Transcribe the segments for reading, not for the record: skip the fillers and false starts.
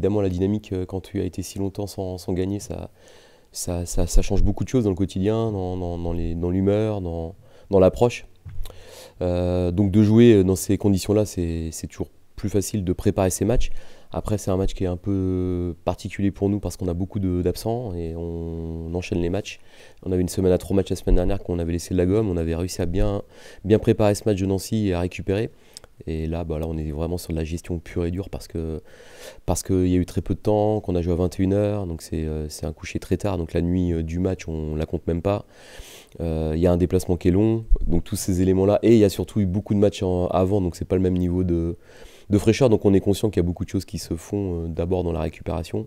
évidemment, la dynamique, quand tu as été si longtemps sans gagner, ça change beaucoup de choses dans le quotidien, dans l'humeur, dans l'approche. Donc de jouer dans ces conditions-là, c'est toujours plus facile de préparer ces matchs. Après, c'est un match qui est un peu particulier pour nous parce qu'on a beaucoup d'absents et on enchaîne les matchs. On avait une semaine à 3 matchs la semaine dernière qu'on avait laissé de la gomme. On avait réussi à bien préparer ce match de Nancy et à récupérer. Et là, là, on est vraiment sur de la gestion pure et dure parce qu'il y a eu très peu de temps, qu'on a joué à 21h, donc c'est un coucher très tard. Donc la nuit du match, on ne la compte même pas. Il y a un déplacement qui est long, donc tous ces éléments-là. Et il y a surtout eu beaucoup de matchs avant, donc c'est pas le même niveau de fraîcheur. Donc on est conscient qu'il y a beaucoup de choses qui se font d'abord dans la récupération.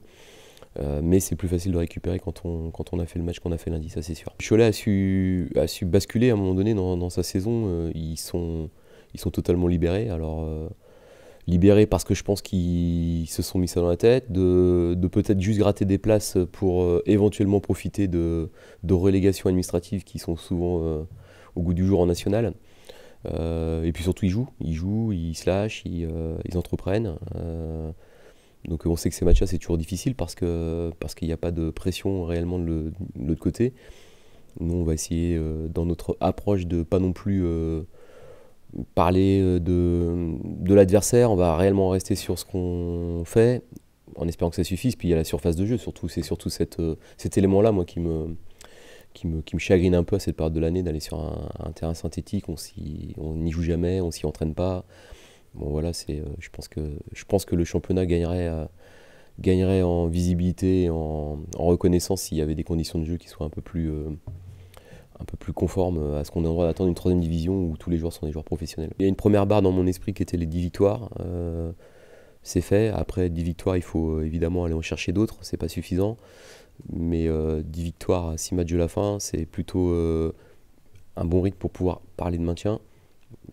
Mais c'est plus facile de récupérer quand on a fait le match qu'on a fait lundi, ça c'est sûr. Cholet a su basculer à un moment donné dans sa saison. Ils sont totalement libérés. Alors, libérés parce que je pense qu'ils se sont mis ça dans la tête, de peut-être juste gratter des places pour éventuellement profiter de relégations administratives qui sont souvent au goût du jour en national. Et puis surtout, ils jouent, ils se lâchent, ils entreprennent. Donc on sait que ces matchs-là, c'est toujours difficile parce qu'il n'y a pas de pression réellement de l'autre côté. Nous, on va essayer, dans notre approche, de pas non plus parler de l'adversaire. On va réellement rester sur ce qu'on fait, en espérant que ça suffise. Puis il y a la surface de jeu, surtout. C'est surtout cet élément-là, moi, qui me chagrine un peu à cette période de l'année, d'aller sur un terrain synthétique. On n'y joue jamais, on s'y entraîne pas. Bon voilà, je pense que le championnat gagnerait en visibilité et en reconnaissance s'il y avait des conditions de jeu qui soient un peu plus conformes à ce qu'on a le droit d'attendre d'une 3e division où tous les joueurs sont des joueurs professionnels. Il y a une première barre dans mon esprit qui était les 10 victoires. C'est fait. Après 10 victoires, il faut évidemment aller en chercher d'autres, c'est pas suffisant. Mais 10 victoires à 6 matchs de la fin, c'est plutôt un bon rythme pour pouvoir parler de maintien.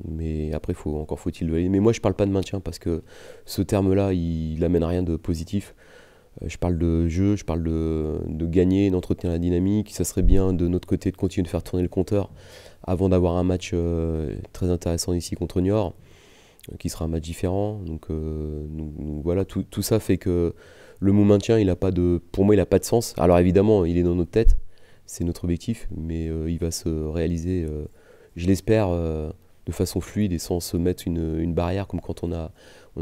Mais après, encore faut-il le valider. Mais moi, je parle pas de maintien parce que ce terme-là, il n'amène rien de positif. Je parle de jeu, je parle de gagner, d'entretenir la dynamique. Ça serait bien de notre côté de continuer de faire tourner le compteur avant d'avoir un match très intéressant ici contre Niort, qui sera un match différent. Donc voilà, tout ça fait que le mot maintien, pour moi, il n'a pas de sens. Alors évidemment, il est dans notre tête, c'est notre objectif, mais il va se réaliser, je l'espère, de façon fluide et sans se mettre une barrière comme quand on a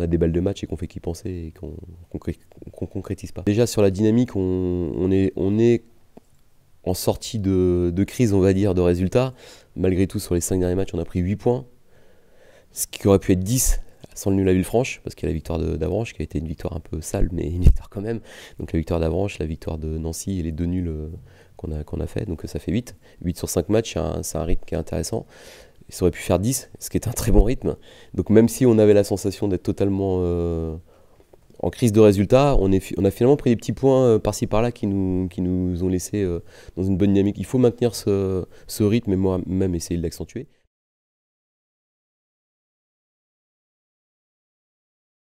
des balles de match et qu'on fait qu'y penser et qu'on concrétise pas. Déjà sur la dynamique, on est en sortie de crise, on va dire, de résultats. Malgré tout, sur les 5 derniers matchs, on a pris 8 points, ce qui aurait pu être 10 sans le nul à Villefranche, parce qu'il y a la victoire d'Avranches qui a été une victoire un peu sale, mais une victoire quand même. Donc la victoire d'Avranches, la victoire de Nancy et les 2 nuls qu'on a fait, donc ça fait 8. 8 sur 5 matchs, c'est un rythme qui est intéressant. Ça aurait pu faire 10, ce qui est un très bon rythme. Donc même si on avait la sensation d'être totalement en crise de résultats, on a finalement pris des petits points par-ci par-là qui nous ont laissé dans une bonne dynamique. Il faut maintenir ce rythme et moi-même essayer de l'accentuer.